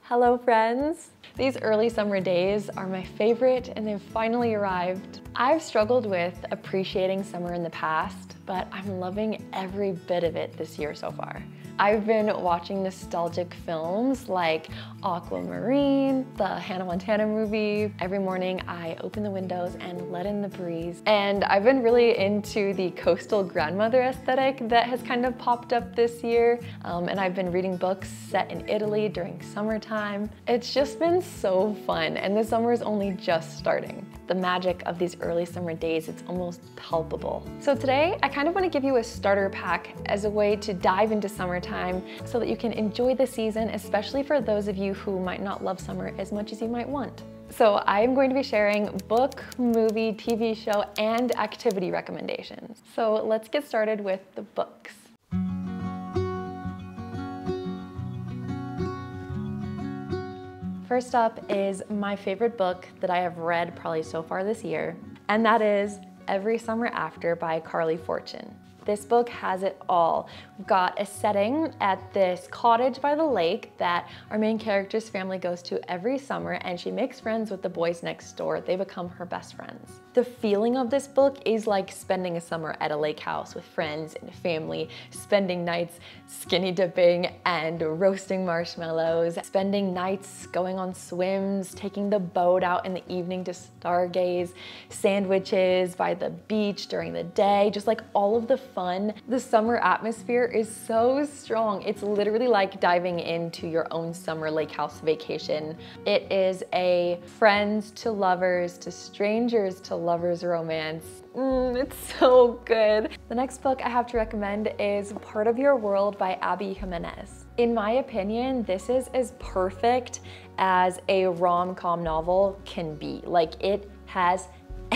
Hello friends! These early summer days are my favorite and they've finally arrived. I've struggled with appreciating summer in the past, but I'm loving every bit of it this year so far. I've been watching nostalgic films like Aquamarine, the Hannah Montana movie. Every morning I open the windows and let in the breeze. And I've been really into the coastal grandmother aesthetic that has kind of popped up this year. And I've been reading books set in Italy during summertime. It's just been so fun, and the summer is only just starting. The magic of these early summer days, it's almost palpable. So today, I kind of want to give you a starter pack as a way to dive into summertime so that you can enjoy the season, especially for those of you who might not love summer as much as you might want. So I am going to be sharing book, movie, TV show, and activity recommendations. So let's get started with the books. First up is my favorite book that I have read probably so far this year, and that is Every Summer After by Carly Fortune. This book has it all. We've got a setting at this cottage by the lake that our main character's family goes to every summer, and she makes friends with the boys next door. They become her best friends. The feeling of this book is like spending a summer at a lake house with friends and family, spending nights skinny dipping and roasting marshmallows, spending nights going on swims, taking the boat out in the evening to stargaze, sandwiches by the beach during the day, just like all of the fun. The summer atmosphere is so strong. It's literally like diving into your own summer lake house vacation. It is a friends to lovers to strangers to lovers romance. It's so good. The next book I have to recommend is Part of Your World by Abby Jimenez. In my opinion, this is as perfect as a rom-com novel can be. Like, it has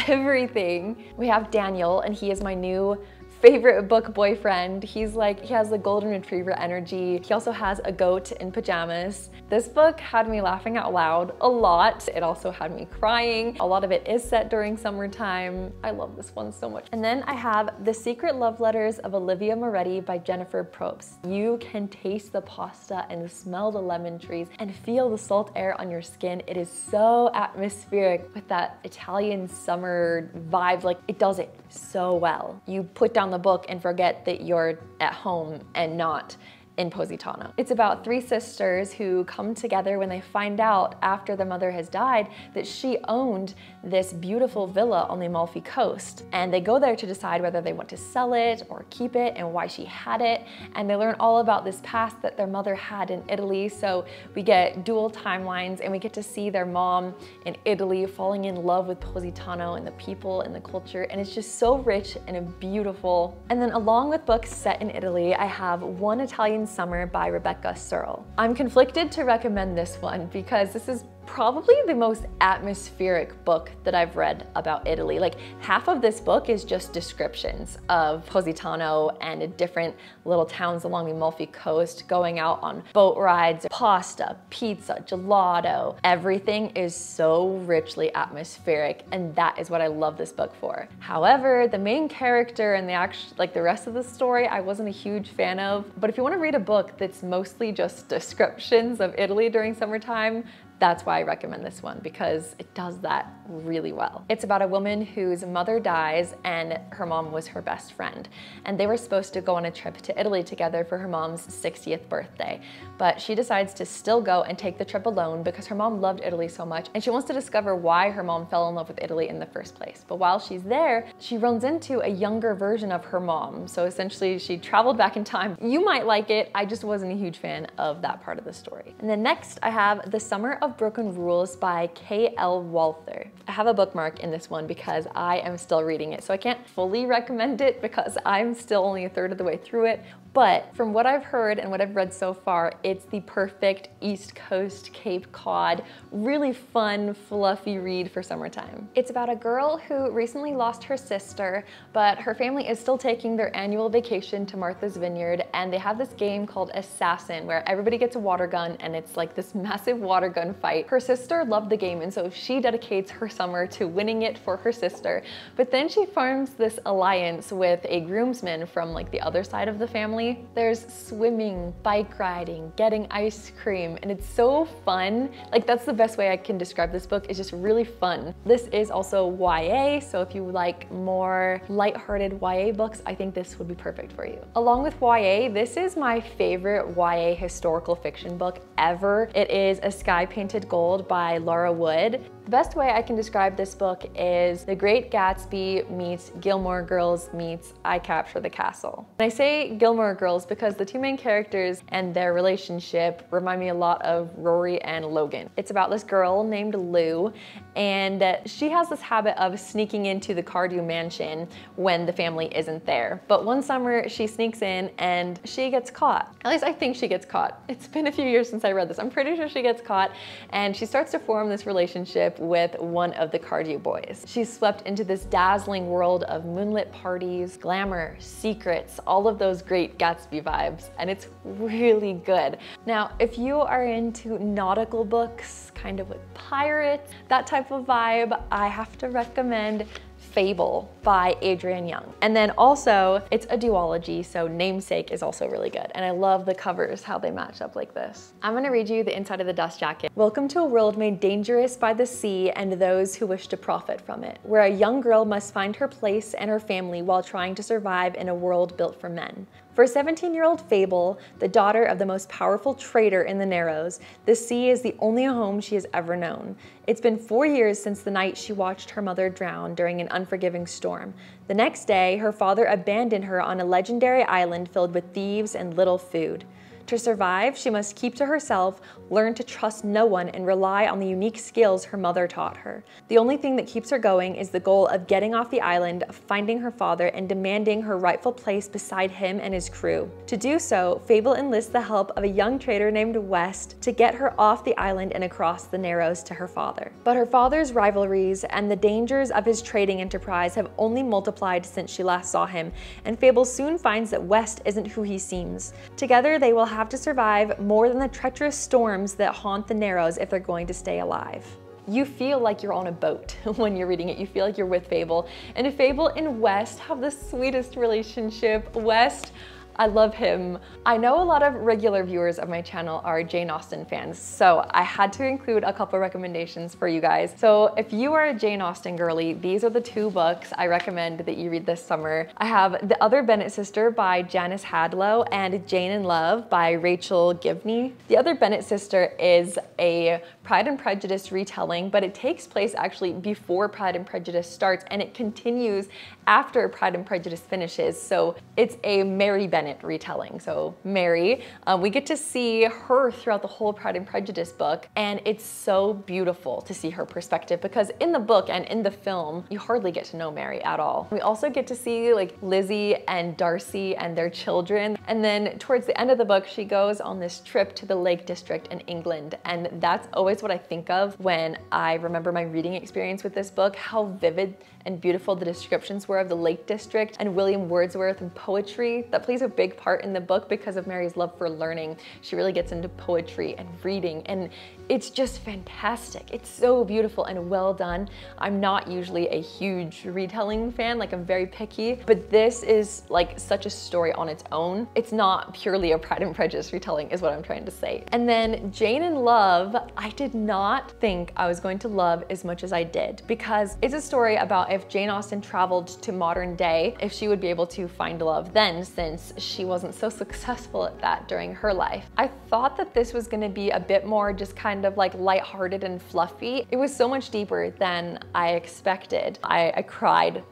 everything. We have Daniel, and he is my new favorite book boyfriend. He has the golden retriever energy. He also has a goat in pajamas. This book had me laughing out loud a lot. It also had me crying. A lot of it is set during summertime. I love this one so much. And then I have The Secret Love Letters of Olivia Moretti by Jennifer Probst. You can taste the pasta and smell the lemon trees and feel the salt air on your skin. It is so atmospheric with that Italian summer vibe. Like, it does it so well. You put down the book and forget that you're at home and not in Positano. It's about three sisters who come together when they find out after their mother has died that she owned this beautiful villa on the Amalfi Coast. And they go there to decide whether they want to sell it or keep it and why she had it. And they learn all about this past that their mother had in Italy. So we get dual timelines and we get to see their mom in Italy falling in love with Positano and the people and the culture. And it's just so rich and beautiful. And then along with books set in Italy, I have One Italian Summer by Rebecca Searle. I'm conflicted to recommend this one because this is probably the most atmospheric book that I've read about Italy. Like, half of this book is just descriptions of Positano and different little towns along the Amalfi Coast, going out on boat rides, pasta, pizza, gelato. Everything is so richly atmospheric, and that is what I love this book for. However, the main character and the rest of the story, I wasn't a huge fan of. But if you want to read a book that's mostly just descriptions of Italy during summertime, that's why I recommend this one, because it does that really well. It's about a woman whose mother dies and her mom was her best friend. And they were supposed to go on a trip to Italy together for her mom's 60th birthday. But she decides to still go and take the trip alone because her mom loved Italy so much, and she wants to discover why her mom fell in love with Italy in the first place. But while she's there, she runs into a younger version of her mom. So essentially she traveled back in time. You might like it. I just wasn't a huge fan of that part of the story. And then next I have The Summer of Broken Rules by K.L. Walther. I have a bookmark in this one because I am still reading it, so I can't fully recommend it because I'm still only a third of the way through it. But from what I've heard and what I've read so far, it's the perfect East Coast Cape Cod, really fun, fluffy read for summertime. It's about a girl who recently lost her sister, but her family is still taking their annual vacation to Martha's Vineyard, and they have this game called Assassin where everybody gets a water gun and it's like this massive water gun fight. Her sister loved the game, and so she dedicates her summer to winning it for her sister. But then she forms this alliance with a groomsman from like the other side of the family, family. There's swimming, bike riding, getting ice cream, and it's so fun. Like, that's the best way I can describe this book. It's just really fun. This is also YA, so if you like more lighthearted YA books, I think this would be perfect for you. Along with YA, this is my favorite YA historical fiction book ever. It is A Sky Painted Gold by Laura Wood. The best way I can describe this book is The Great Gatsby meets Gilmore Girls meets I Capture the Castle. And I say Gilmore Girls because the two main characters and their relationship remind me a lot of Rory and Logan. It's about this girl named Lou, and she has this habit of sneaking into the Cardew mansion when the family isn't there. But one summer she sneaks in and she gets caught. At least I think she gets caught. It's been a few years since I read this. I'm pretty sure she gets caught, and she starts to form this relationship with one of the Cardew boys. She's swept into this dazzling world of moonlit parties, glamour, secrets, all of those great Gatsby vibes, and it's really good. Now, if you are into nautical books, kind of with pirates, that type of vibe, I have to recommend Fable by Adrienne Young. And then also, it's a duology, so Namesake is also really good. And I love the covers, how they match up like this. I'm gonna read you the inside of the dust jacket. Welcome to a world made dangerous by the sea and those who wish to profit from it, where a young girl must find her place and her family while trying to survive in a world built for men. For a 17-year-old Fable, the daughter of the most powerful trader in the Narrows, the sea is the only home she has ever known. It's been 4 years since the night she watched her mother drown during an unforgiving storm. The next day, her father abandoned her on a legendary island filled with thieves and little food. To survive, she must keep to herself, learn to trust no one, and rely on the unique skills her mother taught her. The only thing that keeps her going is the goal of getting off the island, finding her father, and demanding her rightful place beside him and his crew. To do so, Fable enlists the help of a young trader named West to get her off the island and across the Narrows to her father. But her father's rivalries and the dangers of his trading enterprise have only multiplied since she last saw him, and Fable soon finds that West isn't who he seems. Together, they will have to survive more than the treacherous storms that haunt the Narrows if they're going to stay alive. You feel like you're on a boat when you're reading it. You feel like you're with Fable. And Fable and West have the sweetest relationship. West, I love him. I know a lot of regular viewers of my channel are Jane Austen fans, so I had to include a couple recommendations for you guys. So if you are a Jane Austen girly, these are the two books I recommend that you read this summer. I have The Other Bennet Sister by Janice Hadlow and Jane in Love by Rachel Givney. The Other Bennet Sister is a Pride and Prejudice retelling, but it takes place actually before Pride and Prejudice starts, and it continues after Pride and Prejudice finishes. So it's a Mary Bennet retelling. So Mary, we get to see her throughout the whole Pride and Prejudice book, and it's so beautiful to see her perspective because in the book and in the film, you hardly get to know Mary at all. We also get to see like Lizzie and Darcy and their children. And then towards the end of the book, she goes on this trip to the Lake District in England. And that's always what I think of when I remember my reading experience with this book, how vivid and beautiful the descriptions were of the Lake District and William Wordsworth and poetry. That plays a big part in the book because of Mary's love for learning. She really gets into poetry and reading, and it's just fantastic. It's so beautiful and well done. I'm not usually a huge retelling fan, like I'm very picky, but this is like such a story on its own. It's not purely a Pride and Prejudice retelling is what I'm trying to say. And then Jane in Love, I did not think I was going to love as much as I did because it's a story about if Jane Austen traveled to modern day, if she would be able to find love then, since she wasn't so successful at that during her life. I thought that this was gonna be a bit more just kind of like lighthearted and fluffy. It was so much deeper than I expected. I cried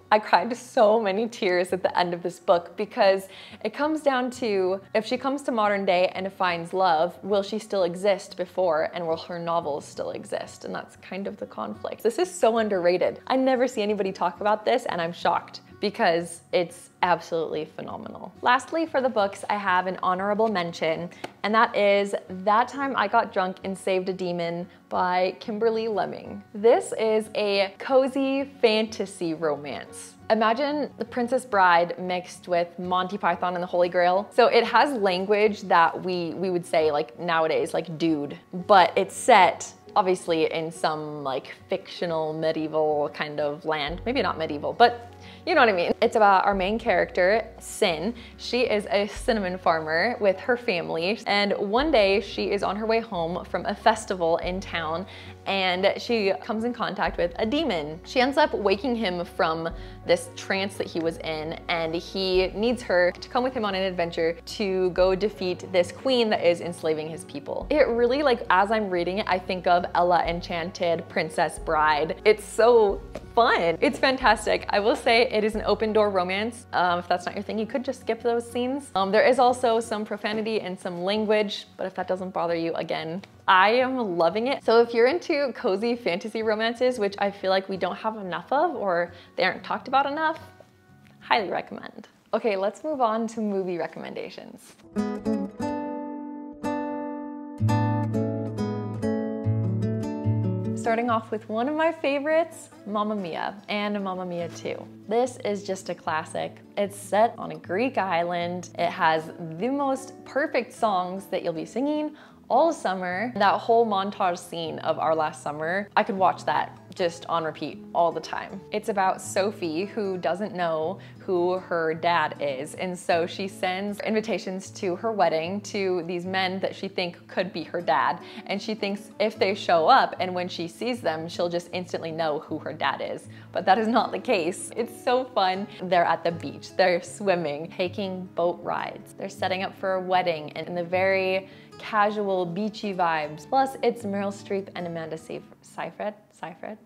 so many tears at the end of this book because it comes down to if she comes to modern day and finds love, will she still exist before, and will her novels still exist? And that's kind of the conflict. This is so underrated. I never see anybody talk about this, and I'm shocked because it's absolutely phenomenal. Lastly, for the books, I have an honorable mention, and that is That Time I Got Drunk and Saved a Demon by Kimberly Lemming. This is a cozy fantasy romance. Imagine The Princess Bride mixed with Monty Python and the Holy Grail. So it has language that we would say like nowadays, like dude, but it's set obviously in some like fictional medieval kind of land. Maybe not medieval, but You know what I mean. It's about our main character, Sin. She is a cinnamon farmer with her family, and one day she is on her way home from a festival in town, and she comes in contact with a demon. She ends up waking him from this trance that he was in, and he needs her to come with him on an adventure to go defeat this queen that is enslaving his people. It really, like, as I'm reading it, I think of Ella Enchanted, Princess Bride. It's so fun. It's fantastic. I will say it is an open door romance. If that's not your thing, you could just skip those scenes. There is also some profanity and some language, but if that doesn't bother you, again, I am loving it. So if you're into cozy fantasy romances, which I feel like we don't have enough of or they aren't talked about enough, highly recommend. Okay, let's move on to movie recommendations. Starting off with one of my favorites, Mamma Mia and Mamma Mia 2. This is just a classic. It's set on a Greek island. It has the most perfect songs that you'll be singing all summer. That whole montage scene of our last summer, I could watch that just on repeat all the time. It's about Sophie, who doesn't know who her dad is, and so she sends invitations to her wedding to these men that she thinks could be her dad, and she thinks if they show up and when she sees them, she'll just instantly know who her dad is. But that is not the case. It's so fun. They're at the beach, they're swimming, taking boat rides, they're setting up for a wedding, and in the very casual beachy vibes. Plus, it's Meryl Streep and Amanda Seyfried.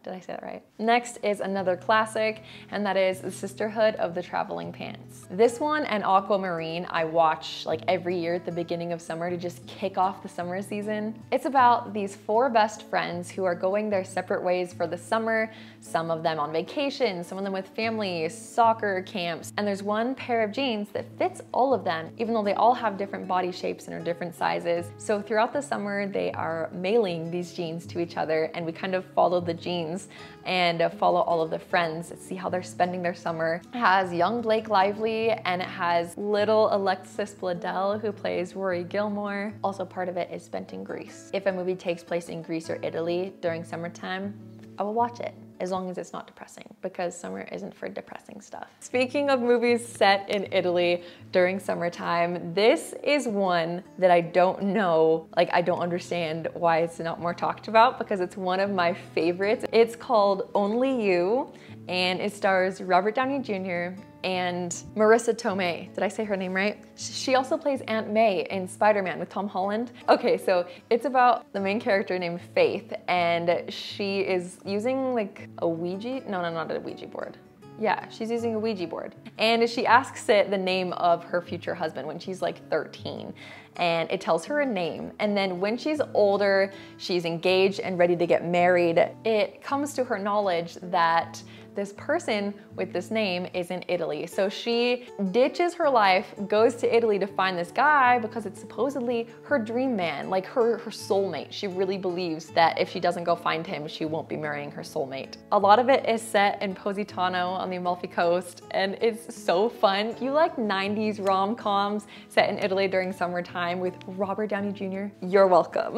Did I say that right? Next is another classic, and that is The Sisterhood of the Traveling Pants. This one and Aquamarine I watch like every year at the beginning of summer to just kick off the summer season. It's about these 4 best friends who are going their separate ways for the summer, some of them on vacation, some of them with families, soccer camps, and there's one pair of jeans that fits all of them, even though they all have different body shapes and are different sizes. So throughout the summer, they are mailing these jeans to each other, and we kind of follow the jeans and follow all of the friends, see how they're spending their summer. It has young Blake Lively, and it has little Alexis Bledel, who plays Rory Gilmore. Also part of it is spent in Greece. If a movie takes place in Greece or Italy during summertime, I will watch it, as long as it's not depressing, because summer isn't for depressing stuff. Speaking of movies set in Italy during summertime, this is one that I don't know, like I don't understand why it's not more talked about, because it's one of my favorites. It's called Only You, and it stars Robert Downey Jr. and Marissa Tomei. Did I say her name right? She also plays Aunt May in Spider-Man with Tom Holland. Okay, so it's about the main character named Faith, and she is using like a Ouija, no, not a Ouija board. Yeah, she's using a Ouija board. And she asks it the name of her future husband when she's like 13. And it tells her a name. And then when she's older, she's engaged and ready to get married, it comes to her knowledge that this person with this name is in Italy. So she ditches her life, goes to Italy to find this guy because it's supposedly her dream man, like her soulmate. She really believes that if she doesn't go find him, she won't be marrying her soulmate. A lot of it is set in Positano on the Amalfi Coast, and it's so fun. If you like 90s rom-coms set in Italy during summertime with Robert Downey Jr., you're welcome.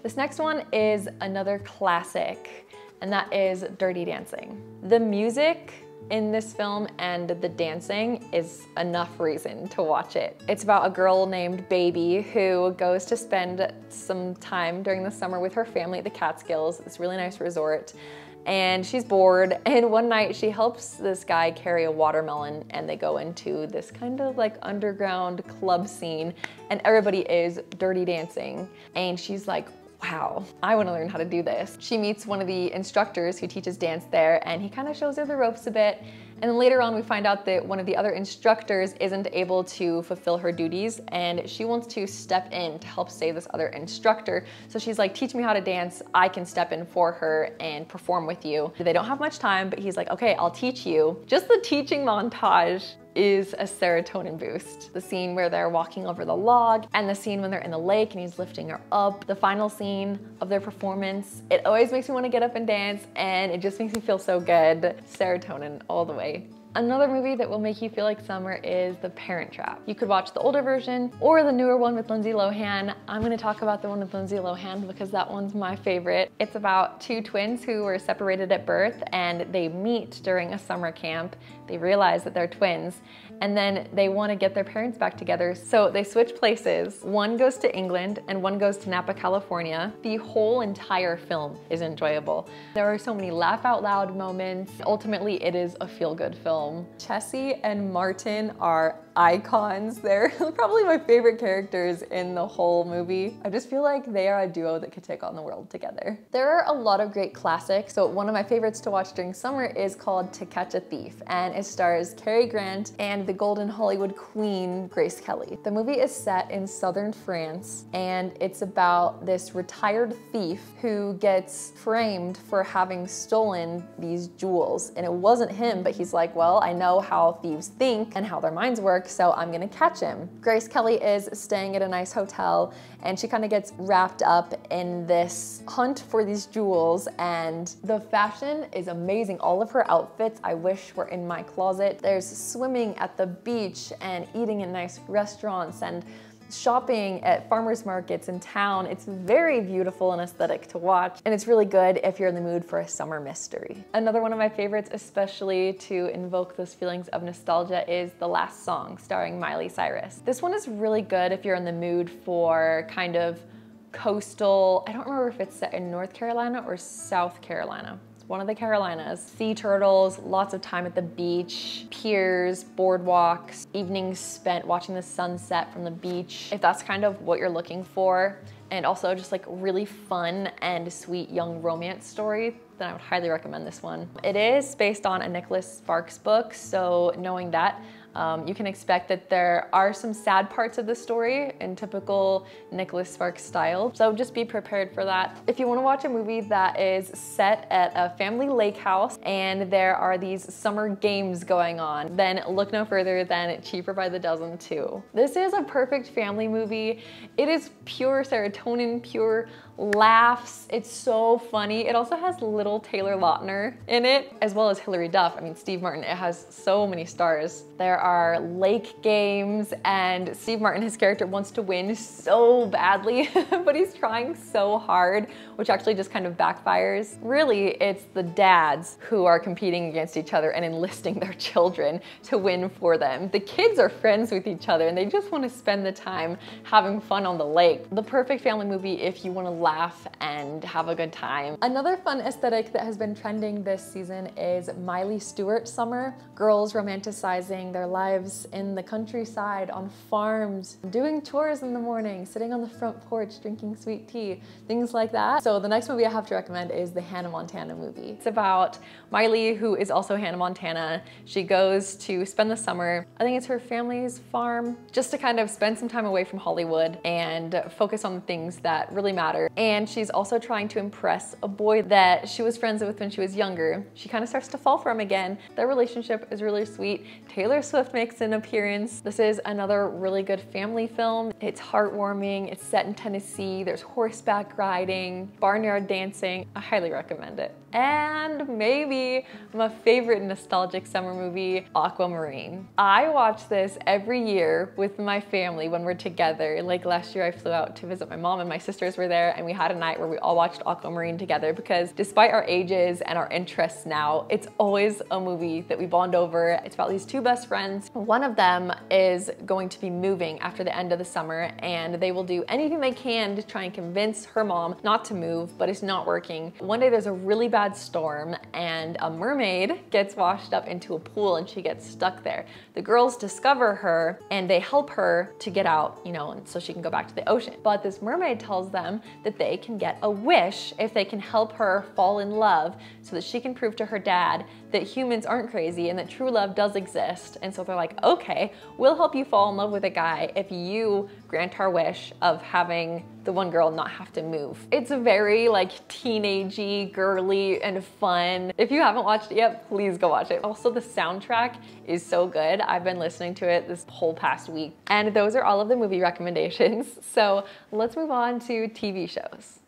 This next one is another classic, and that is Dirty Dancing. The music in this film and the dancing is enough reason to watch it. It's about a girl named Baby who goes to spend some time during the summer with her family at the Catskills, this really nice resort, and she's bored, and one night she helps this guy carry a watermelon, and they go into this kind of like underground club scene, and everybody is dirty dancing, and she's like, wow, I want to learn how to do this. She meets one of the instructors who teaches dance there, and he kind of shows her the ropes a bit. And then later on, we find out that one of the other instructors isn't able to fulfill her duties, and she wants to step in to help save this other instructor. So she's like, teach me how to dance. I can step in for her and perform with you. They don't have much time, but he's like, okay, I'll teach you. Just the teaching montage is a serotonin boost. The scene where they're walking over the log, and the scene when they're in the lake and he's lifting her up, the final scene of their performance, it always makes me want to get up and dance, and it just makes me feel so good. Serotonin all the way. Another movie that will make you feel like summer is The Parent Trap. You could watch the older version or the newer one with Lindsay Lohan. I'm gonna talk about the one with Lindsay Lohan because that one's my favorite. It's about two twins who were separated at birth and they meet during a summer camp. They realize that they're twins and then they want to get their parents back together. So they switch places. One goes to England and one goes to Napa, California. The whole entire film is enjoyable. There are so many laugh out loud moments. Ultimately, it is a feel-good film. Chessie and Martin are icons. They're probably my favorite characters in the whole movie. I just feel like they are a duo that could take on the world together. There are a lot of great classics. So one of my favorites to watch during summer is called To Catch a Thief, and it stars Cary Grant and the golden Hollywood queen, Grace Kelly. The movie is set in southern France, and it's about this retired thief who gets framed for having stolen these jewels. And it wasn't him, but he's like, well, I know how thieves think and how their minds work, so I'm gonna catch him. Grace Kelly is staying at a nice hotel and she kind of gets wrapped up in this hunt for these jewels, and the fashion is amazing. All of her outfits I wish were in my closet. There's swimming at the beach and eating in nice restaurants and shopping at farmers markets in town. It's very beautiful and aesthetic to watch, and it's really good if you're in the mood for a summer mystery. Another one of my favorites, especially to invoke those feelings of nostalgia, is The Last Song, starring Miley Cyrus. This one is really good if you're in the mood for kind of coastal, I don't remember if it's set in North Carolina or South Carolina. One of the Carolinas. Sea turtles, lots of time at the beach, piers, boardwalks, evenings spent watching the sunset from the beach. If that's kind of what you're looking for, and also just like really fun and sweet young romance story, then I would highly recommend this one. It is based on a Nicholas Sparks book, so knowing that, you can expect that there are some sad parts of the story in typical Nicholas Sparks style, so just be prepared for that. If you want to watch a movie that is set at a family lake house and there are these summer games going on, then look no further than Cheaper by the Dozen 2. This is a perfect family movie. It is pure serotonin, pure laughs. It's so funny. It also has little Taylor Lautner in it, as well as Hilary Duff. I mean, Steve Martin. It has so many stars. There are lake games, and Steve Martin, his character, wants to win so badly, but he's trying so hard, which actually just kind of backfires. Really, it's the dads who are competing against each other and enlisting their children to win for them. The kids are friends with each other and they just want to spend the time having fun on the lake. The perfect family movie if you want to laugh and have a good time. Another fun aesthetic that has been trending this season is Miley Stewart summer. Girls romanticizing their lives in the countryside, on farms, doing chores in the morning, sitting on the front porch, drinking sweet tea, things like that. So the next movie I have to recommend is the Hannah Montana movie. It's about Miley, who is also Hannah Montana. She goes to spend the summer, I think it's her family's farm, just to kind of spend some time away from Hollywood and focus on the things that really matter. And she's also trying to impress a boy that she was friends with when she was younger. She kind of starts to fall for him again. Their relationship is really sweet. Taylor Swift makes an appearance. This is another really good family film. It's heartwarming. It's set in Tennessee. There's horseback riding, barnyard dancing. I highly recommend it. And maybe my favorite nostalgic summer movie, Aquamarine. I watch this every year with my family when we're together. Like last year I flew out to visit my mom and my sisters were there, and we had a night where we all watched Aquamarine together because despite our ages and our interests now, it's always a movie that we bond over. It's about these two best friends. One of them is going to be moving after the end of the summer, and they will do anything they can to try and convince her mom not to move, but it's not working. One day there's a really bad storm and a mermaid gets washed up into a pool and she gets stuck there. The girls discover her and they help her to get out, you know, and so she can go back to the ocean. But this mermaid tells them that they can get a wish if they can help her fall in love so that she can prove to her dad that humans aren't crazy and that true love does exist. And so they're like, okay, we'll help you fall in love with a guy if you grant our wish of having the one girl not have to move. It's very like teenagey, girly, and fun. If you haven't watched it yet, please go watch it. Also, the soundtrack is so good. I've been listening to it this whole past week. And those are all of the movie recommendations. So let's move on to TV shows.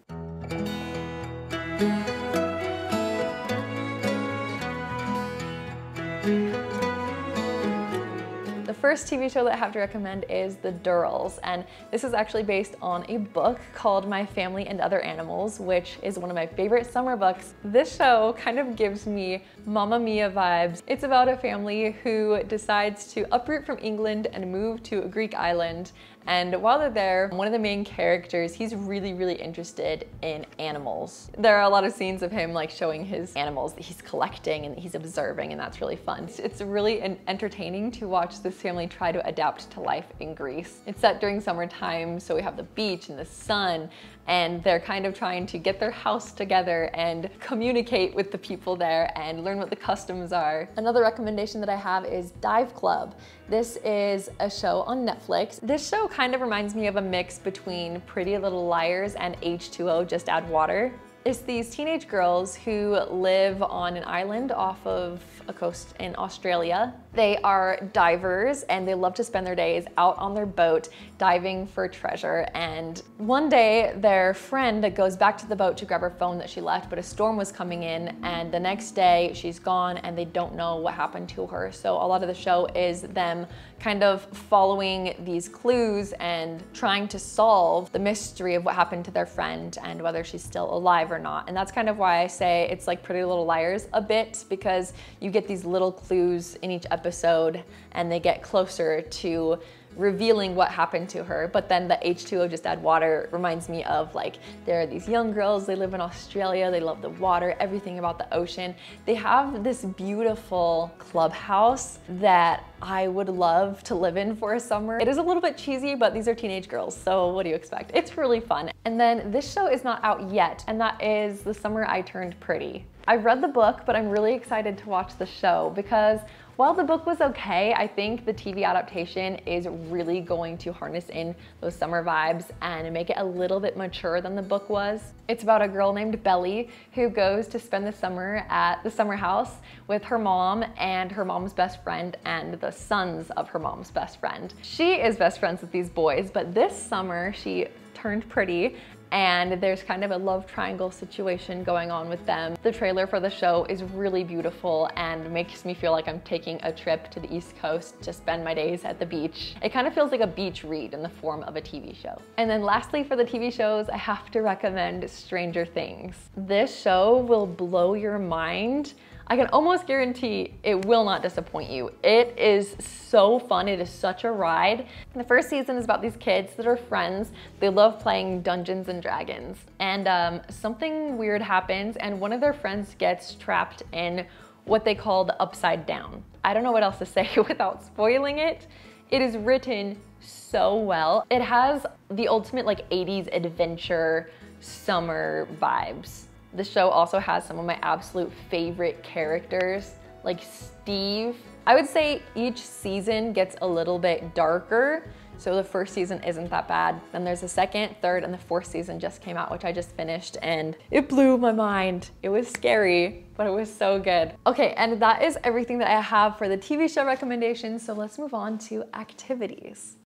first TV show that I have to recommend is The Durrells, and this is actually based on a book called My Family and Other Animals, which is one of my favorite summer books. This show kind of gives me Mamma Mia vibes. It's about a family who decides to uproot from England and move to a Greek island. And while they're there, one of the main characters, he's really interested in animals. There are a lot of scenes of him like showing his animals that he's collecting and that he's observing, and that's really fun. It's really entertaining to watch this family try to adapt to life in Greece. It's set during summertime, so we have the beach and the sun, and they're kind of trying to get their house together and communicate with the people there and learn what the customs are. Another recommendation that I have is Dive Club. This is a show on Netflix. This show kind of reminds me of a mix between Pretty Little Liars and H2O, Just Add Water. It's these teenage girls who live on an island off of a coast in Australia. They are divers and they love to spend their days out on their boat diving for treasure. And one day their friend goes back to the boat to grab her phone that she left, but a storm was coming in, and the next day she's gone and they don't know what happened to her. So a lot of the show is them kind of following these clues and trying to solve the mystery of what happened to their friend and whether she's still alive or not. And that's kind of why I say it's like Pretty Little Liars a bit, because you get these little clues in each episode and they get closer to revealing what happened to her. But then the H2O Just Add Water reminds me of, like, there are these young girls, they live in Australia, they love the water, everything about the ocean. They have this beautiful clubhouse that I would love to live in for a summer. It is a little bit cheesy, but these are teenage girls, so what do you expect? It's really fun. And then this show is not out yet, and that is The Summer I Turned Pretty. I've read the book, but I'm really excited to watch the show because while the book was okay, I think the TV adaptation is really going to harness in those summer vibes and make it a little bit mature than the book was. It's about a girl named Belly who goes to spend the summer at the summer house with her mom and her mom's best friend and the sons of her mom's best friend. She is best friends with these boys, but this summer she turned pretty and there's kind of a love triangle situation going on with them. The trailer for the show is really beautiful and makes me feel like I'm taking a trip to the East Coast to spend my days at the beach. It kind of feels like a beach read in the form of a TV show. And then lastly, for the TV shows, I have to recommend Stranger Things. This show will blow your mind. I can almost guarantee it will not disappoint you. It is so fun. It is such a ride. The first season is about these kids that are friends. They love playing Dungeons and Dragons. And something weird happens and one of their friends gets trapped in what they call the Upside Down. I don't know what else to say without spoiling it. It is written so well. It has the ultimate like 80s adventure summer vibes. The show also has some of my absolute favorite characters, like Steve. I would say each season gets a little bit darker, so the first season isn't that bad. Then there's the second, third, and the fourth season just came out, which I just finished, and it blew my mind. It was scary, but it was so good. Okay, and that is everything that I have for the TV show recommendations, so let's move on to activities.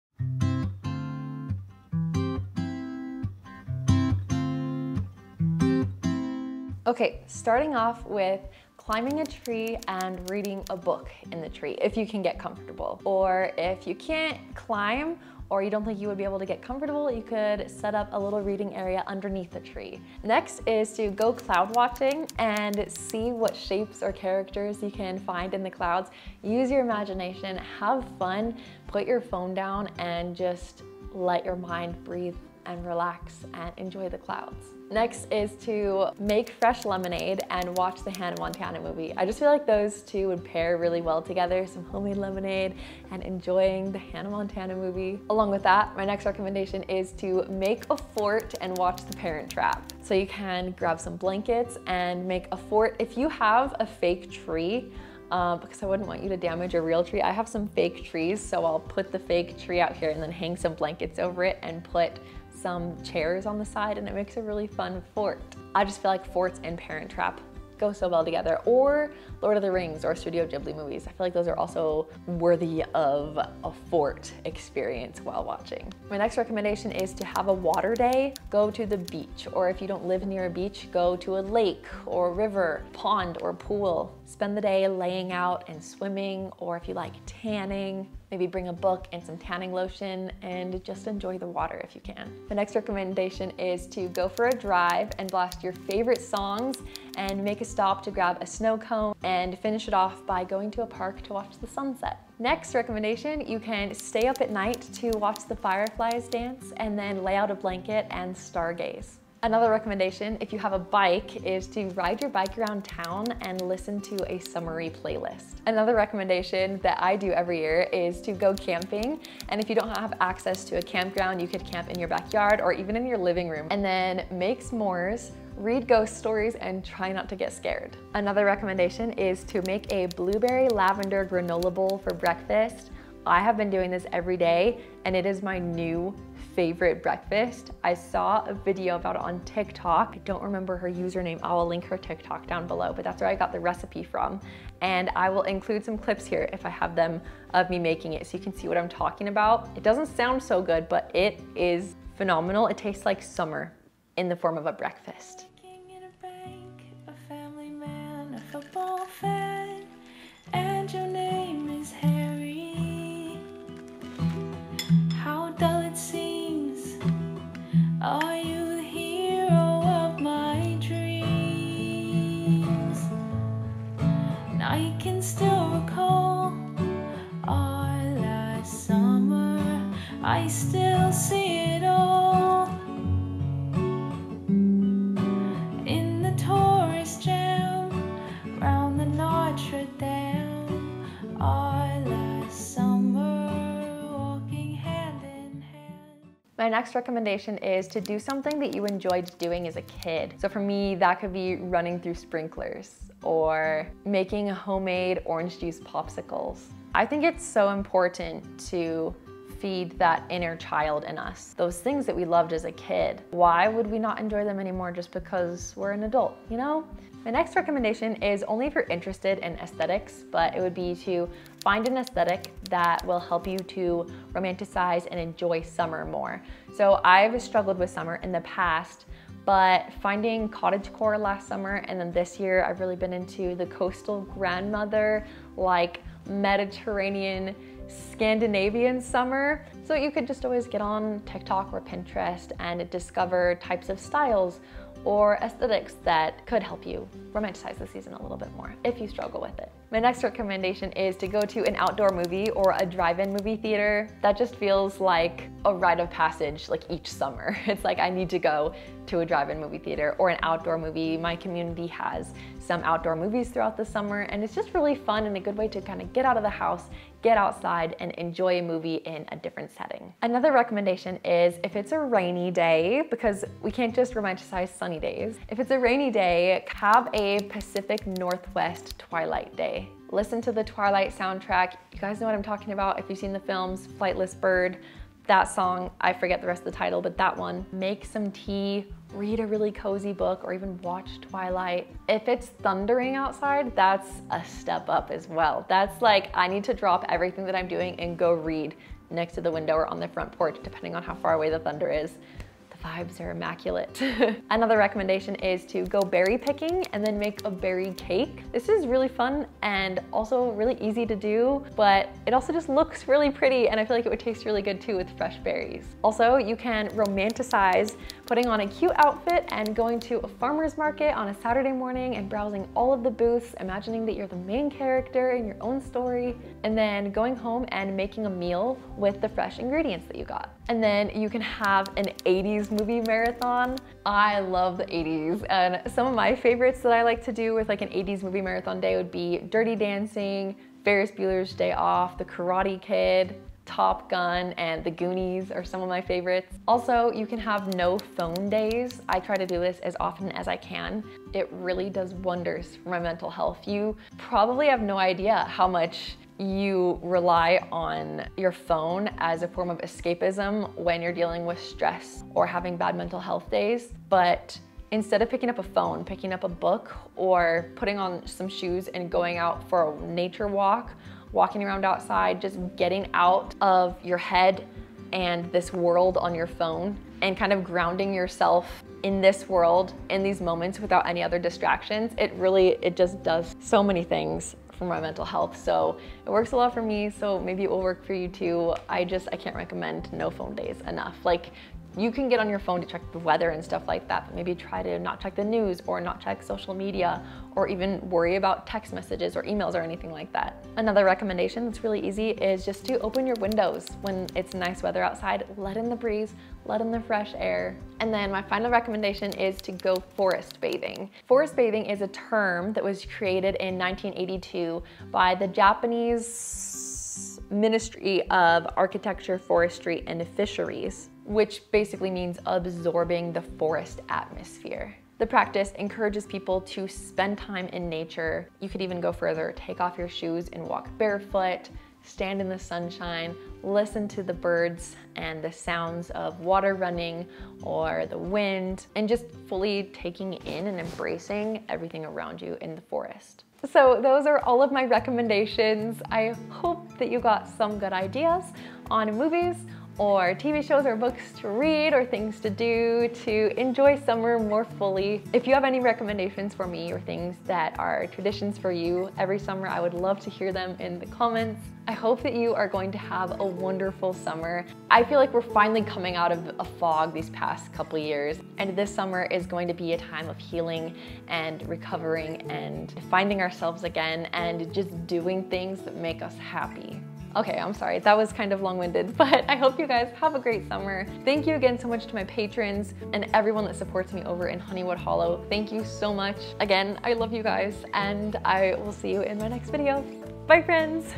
Okay, starting off with climbing a tree and reading a book in the tree, if you can get comfortable. Or if you can't climb, or you don't think you would be able to get comfortable, you could set up a little reading area underneath the tree. Next is to go cloud watching and see what shapes or characters you can find in the clouds. Use your imagination, have fun, put your phone down, and just let your mind breathe and relax and enjoy the clouds. Next is to make fresh lemonade and watch the Hannah Montana movie. I just feel like those two would pair really well together, some homemade lemonade and enjoying the Hannah Montana movie. Along with that, my next recommendation is to make a fort and watch The Parent Trap. So you can grab some blankets and make a fort. If you have a fake tree, because I wouldn't want you to damage a real tree, I have some fake trees, so I'll put the fake tree out here and then hang some blankets over it and put some chairs on the side, and it makes a really fun fort. I just feel like forts and Parent Trap go so well together, or Lord of the Rings or Studio Ghibli movies. I feel like those are also worthy of a fort experience while watching. My next recommendation is to have a water day. Go to the beach, or if you don't live near a beach, go to a lake or river, pond or pool. Spend the day laying out and swimming, or if you like tanning, maybe bring a book and some tanning lotion and just enjoy the water if you can. The next recommendation is to go for a drive and blast your favorite songs and make a stop to grab a snow cone and finish it off by going to a park to watch the sunset. Next recommendation, you can stay up at night to watch the fireflies dance and then lay out a blanket and stargaze. Another recommendation, if you have a bike, is to ride your bike around town and listen to a summery playlist. Another recommendation that I do every year is to go camping. And if you don't have access to a campground, you could camp in your backyard or even in your living room. And then make s'mores, read ghost stories, and try not to get scared. Another recommendation is to make a blueberry lavender granola bowl for breakfast. I have been doing this every day and it is my new favorite breakfast. I saw a video about it on TikTok. I don't remember her username. I'll link her TikTok down below, but that's where I got the recipe from. And I will include some clips here if I have them of me making it so you can see what I'm talking about. It doesn't sound so good, but it is phenomenal. It tastes like summer in the form of a breakfast. And your name is Harry. How dull it seems. Are you the hero of my dreams? And I can still recall our last summer. I still see it all in the tourist jam round the Notre Dame. Our last summer, walking hand in hand. My next recommendation is to do something that you enjoyed doing as a kid. So for me, that could be running through sprinklers or making homemade orange juice popsicles. I think it's so important to feed that inner child in us, those things that we loved as a kid. Why would we not enjoy them anymore just because we're an adult, you know? My next recommendation is only if you're interested in aesthetics, but it would be to find an aesthetic that will help you to romanticize and enjoy summer more. So I've struggled with summer in the past, but finding cottagecore last summer and then this year I've really been into the coastal grandmother, like Mediterranean, Scandinavian summer. So you could just always get on TikTok or Pinterest and discover types of styles or aesthetics that could help you romanticize the season a little bit more if you struggle with it. My next recommendation is to go to an outdoor movie or a drive-in movie theater. That just feels like a rite of passage like each summer. It's like I need to go to a drive-in movie theater or an outdoor movie. My community has some outdoor movies throughout the summer and it's just really fun and a good way to kind of get out of the house, get outside and enjoy a movie in a different setting. Another recommendation is if it's a rainy day, because we can't just romanticize sunny days. If it's a rainy day, have a Pacific Northwest twilight day. Listen to the Twilight soundtrack. You guys know what I'm talking about if you've seen the films, Flightless Bird. That song, I forget the rest of the title, but that one. Make some tea, read a really cozy book, or even watch Twilight. If it's thundering outside, that's a step up as well. That's like, I need to drop everything that I'm doing and go read next to the window or on the front porch, depending on how far away the thunder is. Vibes are immaculate. Another recommendation is to go berry picking and then make a berry cake. This is really fun and also really easy to do, but it also just looks really pretty and I feel like it would taste really good too with fresh berries. Also, you can romanticize putting on a cute outfit and going to a farmer's market on a Saturday morning and browsing all of the booths, imagining that you're the main character in your own story, and then going home and making a meal with the fresh ingredients that you got. And then you can have an 80s movie marathon. I love the 80s, and some of my favorites that I like to do with like an 80s movie marathon day would be Dirty Dancing, Ferris Bueller's Day Off, The Karate Kid, Top Gun, and The Goonies are some of my favorites. Also, you can have no phone days. I try to do this as often as I can. It really does wonders for my mental health. You probably have no idea how much you rely on your phone as a form of escapism when you're dealing with stress or having bad mental health days. But instead of picking up a phone, picking up a book or putting on some shoes and going out for a nature walk, walking around outside, just getting out of your head and this world on your phone and kind of grounding yourself in this world, in these moments without any other distractions, it just does so many things for my mental health. So it works a lot for me, so maybe it will work for you too. I can't recommend no phone days enough. Like, you can get on your phone to check the weather and stuff like that, but maybe try to not check the news or not check social media or even worry about text messages or emails or anything like that. Another recommendation that's really easy is just to open your windows when it's nice weather outside, let in the breeze, let in the fresh air. And then my final recommendation is to go forest bathing. Forest bathing is a term that was created in 1982 by the Japanese Ministry of Architecture, Forestry, and Fisheries, which basically means absorbing the forest atmosphere. The practice encourages people to spend time in nature. You could even go further, take off your shoes and walk barefoot, stand in the sunshine, listen to the birds and the sounds of water running or the wind, and just fully taking in and embracing everything around you in the forest. So those are all of my recommendations. I hope that you got some good ideas on movies or TV shows or books to read or things to do to enjoy summer more fully. If you have any recommendations for me or things that are traditions for you every summer, I would love to hear them in the comments. I hope that you are going to have a wonderful summer. I feel like we're finally coming out of a fog these past couple years, and this summer is going to be a time of healing and recovering and finding ourselves again and just doing things that make us happy. Okay, I'm sorry, that was kind of long-winded, but I hope you guys have a great summer. Thank you again so much to my patrons and everyone that supports me over in Honeywood Hollow. Thank you so much. Again, I love you guys, and I will see you in my next video. Bye, friends.